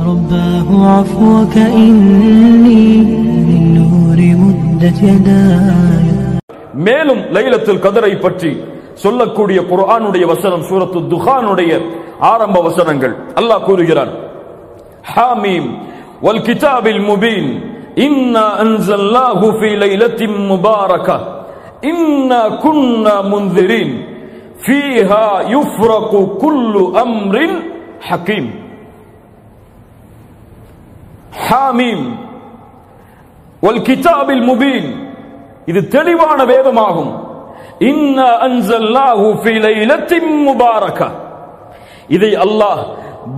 رباه عفوك إني من نور مدت يداي. மேலும் லைலத்துல் கத்ரை பற்றி சொல்லக்கூடிய குர்ஆனுடைய வசனம் சூரத்து துஹானுடைய ஆரம்ப வசனங்கள். அல்லாஹ் கூறுகிறான், ஹாமீம் வல் கிதாபில் முபீன் இன்னா அன்ஸல்னாஹு ஃபீ லைலத்தின் முபாரகா இன்னா குன்னா முன்திரீன் ஃபீஹா யுஃப்ரகு குல்லு அம்ரின் ஹகீம். ஹாமீம் வல் கிதாபில் முபீன், இது தெளிவான வேதமாகும். இன்னா அன்ஸல்னாஹு ஃபீ லைலத்தின் முபாரகா, இதை அல்லாஹ்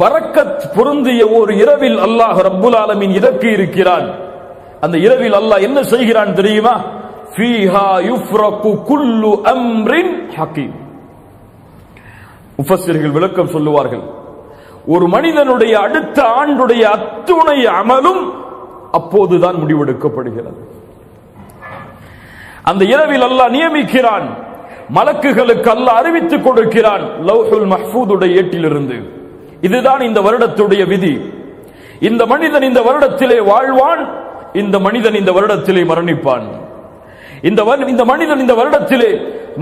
பரக்கத் பொருந்திய ஒரு இரவில் அல்லாஹ் ரப்புல் ஆலமீன் இறக்கி இருக்கிறான். அந்த இரவில் அல்லாஹ் என்ன செய்கிறான் தெரியுமா? ஃபீஹா யுஃப்ரகு குல்லு அம்ரின் ஹகீம். முஃபஸ்ஸிர்கள் விளக்கம் சொல்லுவார்கள், ஒரு மனிதனுடைய அடுத்த ஆண்டுடைய அத்துணை அமலும் அப்போதுதான் முடிவெடுக்கப்படுகிறது. அந்த இரவில் அல்லாஹ் நியமிக்கிறான், மலக்குகளுக்கு அல்லாஹ் அறிவித்துக் கொடுக்கிறான் லவ்ஹுல் மஹ்ஃபூதுடைய ஏட்டிலிருந்து. இதுதான் இந்த வருடத்துடைய விதி. இந்த மனிதன் இந்த வருடத்திலே வாழ்வான், இந்த மனிதன் இந்த வருடத்திலே மரணிப்பான். இந்த மனிதன் இந்த வருடத்திலே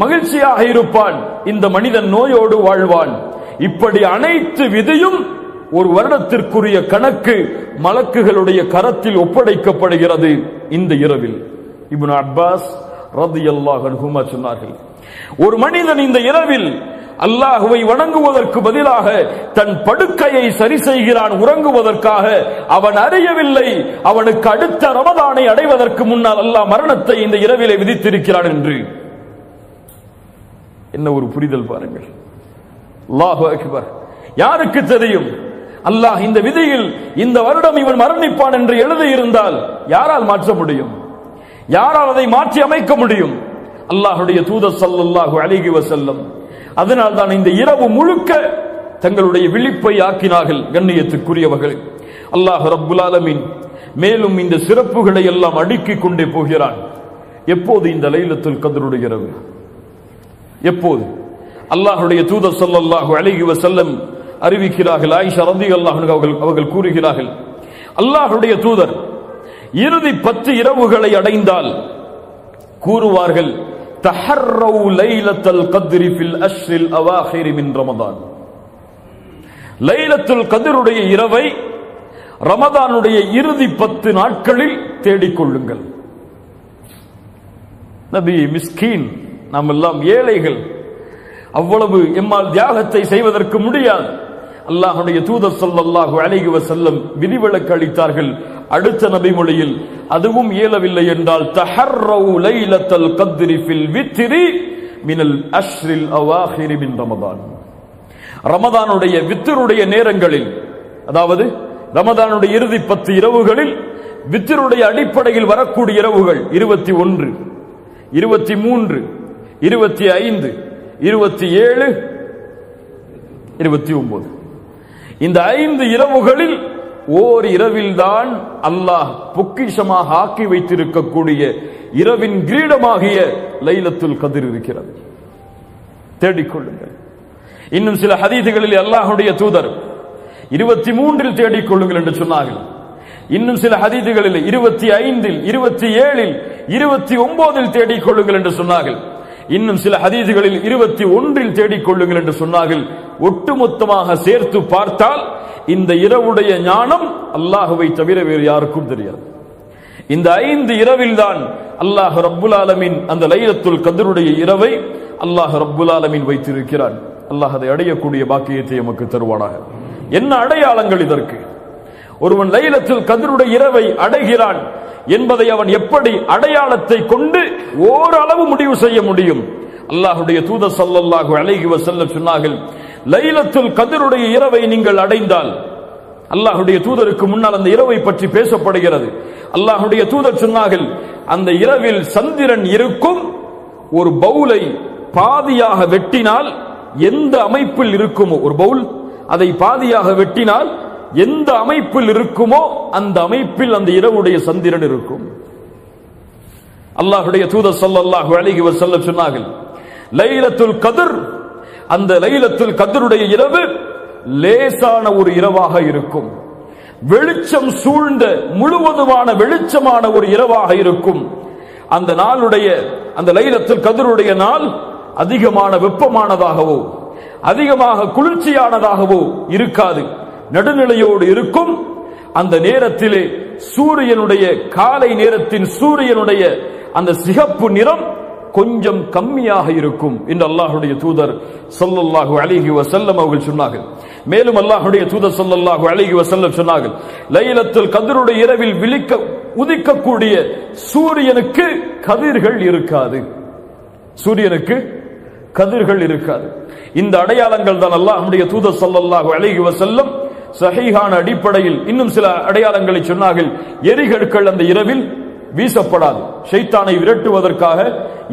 மகிழ்ச்சியாக இருப்பான், இந்த மனிதன் நோயோடு வாழ்வான். இப்படி அனைத்து விதியும் ஒரு வருடத்திற்குரிய கணக்கு மலக்குகளுடைய கரத்தில் ஒப்படைக்கப்படுகிறது இந்த இரவில். இப்னு அப்பாஸ் ரலியல்லாஹு அன்ஹுமா சொன்னார்கள், ஒரு மனிதன் இந்த இரவில் அல்லாஹுவை வணங்குவதற்கு பதிலாக தன் படுக்கையை சரி செய்கிறான் உறங்குவதற்காக. அவன் அறியவில்லை அவனுக்கு அடுத்த ரமதானை அடைவதற்கு முன்னால் அல்லாஹ் மரணத்தை இந்த இரவிலே விதித்திருக்கிறான் என்று. என்ன ஒரு புரிதல் பாருங்கள். அல்லாஹு அக்பர். யாருக்கு தெரியும்? அல்லாஹ் இந்த விதியில் இந்த வருடம் இவன் மரணிப்பான் என்று எழுதியிருந்தால் யாரால் மாற்ற முடியும்? யாரால் அதை மாற்றி அமைக்க முடியும்? அல்லாஹ்வுடைய தூதர் ஸல்லல்லாஹு அலைஹி வஸல்லம் அதனால் தான் இந்த இரவு முழுக்க தங்களுடைய விழிப்பை ஆக்கினார்கள். கண்ணியத்துக்குரியவர்கள், அல்லாஹ் ரப்புல் ஆலமீன் மேலும் இந்த சிறப்புகளை எல்லாம் அடுக்கிக் கொண்டே போகிறான். எப்போது இந்த லைலத்துல் கத்ருடைய இரவு? எப்போது? அல்லாஹ்வுடைய தூதர் ஸல்லல்லாஹு அலைஹி வஸல்லம் அறிவிக்கிறார்கள், ஆயிஷா ரலியல்லாஹு அன்ஹா அவர்கள் கூறுகிறார்கள், அல்லாஹ்வுடைய தூதர் இறுதி 10 இரவுகளை அடைந்தால் கூறுவார்கள், தஹர்ரவு லைலத்துல் கத்ரி ஃபில் அஷ்ரில் அவாஹிர் மின் ரமதான். லைலத்துல் கத்ருடைய இரவை ரமதானுடைய இறுதி 10 நாட்களில் தேடிக்கொள்ளுங்கள். நபி மிஸ்கீன், நாம் எல்லாம் ஏழைகள், அவ்வளவு எம்மால் தியாகத்தை செய்வதற்கு முடியாது. அல்லாஹ்வுடைய தூதர் ஸல்லல்லாஹு அலைஹி வஸல்லம் விதிவிலக்கு அளித்தார்கள். அடுத்த நபி மொழியில் அதுவும் இயலவில்லை என்றால் தஹர்ரவு லைலத்துல் கத்ரி ஃபில் வித்ரி மினல் அஷ்ரில் அவாஹிர் மின் ரமதான். ரமதானுடைய வித்ருடைய நேரங்களில், அதாவது ரமதானுடைய இறுதி 10 இரவுகளில் வித்ருடைய அடிப்படையில் வரக்கூடிய இரவுகள் 21, 23, 25, 27, 29. இந்த 5 இரவுகளில் ஓர் இரவில்தான் அல்லாஹ் பொக்கிஷமாக ஆக்கி வைத்திருக்கக்கூடிய இரவின் கிரீடமாகிய லைலத்துல் கத்ர் இருக்கிறது. தேடிக்கொள்ளுங்கள். இன்னும் சில ஹதீதுகளில் அல்லாஹ்வுடைய தூதர் 23இல் தேடிக்கொள்ளுங்கள் என்று சொன்னார்கள். இன்னும் சில ஹதீதுகளில் 25இல், 27இல், 29இல் தேடிக்கொள்ளுங்கள் என்று சொன்னார்கள். இன்னும் சில ஹதீதுகளில் 21இல் தேடிக்கொள்ளுங்கள் என்று சொன்னார்கள். ஒட்டுமொத்தமாக சேர்த்து பார்த்தால் இந்த இரவுடைய ஞானம் அல்லாஹுவை தவிர வேறு யாருக்கும் தெரியாது. இந்த 5 இரவில் தான் அல்லாஹ் ரப்புல் ஆலமீன் அந்த லைலத்துல் கத்ருடைய இரவை அல்லாஹ் ரப்புல் ஆலமீன் வைத்திருக்கிறான். அல்லாஹ் அதை அடையக்கூடிய பாக்கியத்தை நமக்கு தருவானாக. என்ன அடையாளங்கள் இதற்கு? ஒருவன் லைலத்துல் கத்ருடைய இரவை அடைகிறான் என்பதை அவன் எப்படி அடையாளத்தை கொண்டு ஓரளவு முடிவு செய்ய முடியும்? அல்லாஹ்வுடைய தூதர் ஸல்லல்லாஹு அலைஹி வஸல்லம் சொன்னார்கள், லைலத்துல் கத்ருடைய இரவை நீங்கள் அடைந்தால், அல்லாஹ்வுடைய தூதருக்கு முன்னால் அந்த இரவை பற்றி பேசப்படுகிறது. அல்லாஹ்வுடைய தூதர் சொன்னார்கள், அந்த இரவில் சந்திரன் இருக்கும். ஒரு பவுலை பாதியாக வெட்டினால் எந்த அமைப்பில் இருக்குமோ, ஒரு பவுல் அதை பாதியாக வெட்டினால் எந்த அமைப்பில் இருக்குமோ அந்த அமைப்பில் அந்த இரவுடைய சந்திரன் இருக்கும். அல்லாஹ்வுடைய தூதர் ஸல்லல்லாஹு அலைஹி வஸல்லம் சொன்னார்கள், லைலத்துல் கத்ர், அந்த லைலத்துல் கத்ருடைய இரவு லேசான ஒரு இரவாக இருக்கும். வெளிச்சம் சூழ்ந்த முழுவதுமான வெளிச்சமான ஒரு இரவாக இருக்கும். அந்த நாளுடைய அந்த லைலத்துல் கத்ருடைய நாள் அதிகமான வெப்பமானதாகவோ அதிகமாக குளிர்ச்சியானதாகவோ இருக்காது, நடுநிலையோடு இருக்கும். அந்த நேரத்திலே சூரியனுடைய காலை நேரத்தின் சூரியனுடைய அந்த சிகப்பு நிறம் கொஞ்சம் கம்மியாக இருக்கும் என்று அல்லாஹ்வுடைய தூதர் ஸல்லல்லாஹு அலைஹி வஸல்லம் அவர்கள் சொன்னார்கள். மேலும் அல்லாஹ்வுடைய தூதர் ஸல்லல்லாஹு அலைஹி வஸல்லம் சொன்னார்கள், லைலத்துல் கத்ருடைய இரவில் உதிக்கக்கூடிய சூரியனுக்கு கதிர்கள் இருக்காது. சூரியனுக்கு கதிர்கள் இருக்காது. இந்த அடையாளங்கள் தான் அல்லாஹ்வுடைய தூதர் ஸல்லல்லாஹு அலைஹி வஸல்லம் சஹீஹான அடிப்படையில் இன்னும் சில அடையாளங்களை சொன்னார்கள். எரிகற்கள் அந்த இரவில் வீசப்படாது. ஷைத்தானை விரட்டுவதற்காக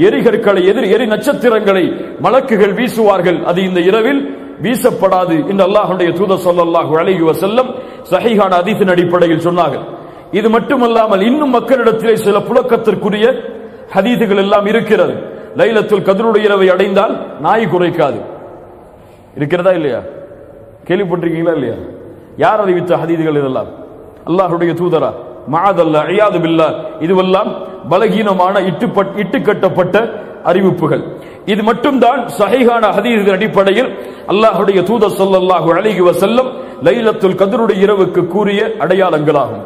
எரிகற்களை எரி நட்சத்திரங்களை மலக்குகள் வீசுவார்கள். அது இந்த இரவில் வீசப்படாது என்று அல்லாஹ்வுடைய தூதர் ஸல்லல்லாஹு அலைஹி வஸல்லம் சஹீஹான ஹதீஸின் அடிப்படையில் சொன்னார்கள். இது மட்டுமல்லாமல் இன்னும் மக்களிடத்திலே சில புழக்கத்திற்குரிய ஹதீஸுகள் எல்லாம் இருக்கிறது. லைலத்துல் கத்ருடைய இரவை அடைந்தால் நாய் குறைக்காது. இருக்கிறதா இல்லையா? கேள்விப்பட்டிருக்கீங்களா இல்லையா? யார் அறிவித்த ஹதீஸுகள் இதெல்லாம்? அல்லாஹ்வுடைய தூதரா? மஅதல்லா இயாது பில்லாஹ். இதுவெல்லாம் பலகீனமான இட்டுக்கட்டப்பட்ட அறிவிப்புகள். இது மட்டும்தான் சஹீஹான ஹதீஸின் அடிப்படையில் அல்லாஹ்வுடைய தூதர் ஸல்லல்லாஹு அலைஹி வஸல்லம் லைலத்துல் கத்ருடைய இரவுக்கு கூறிய அடையாளங்களாகும்.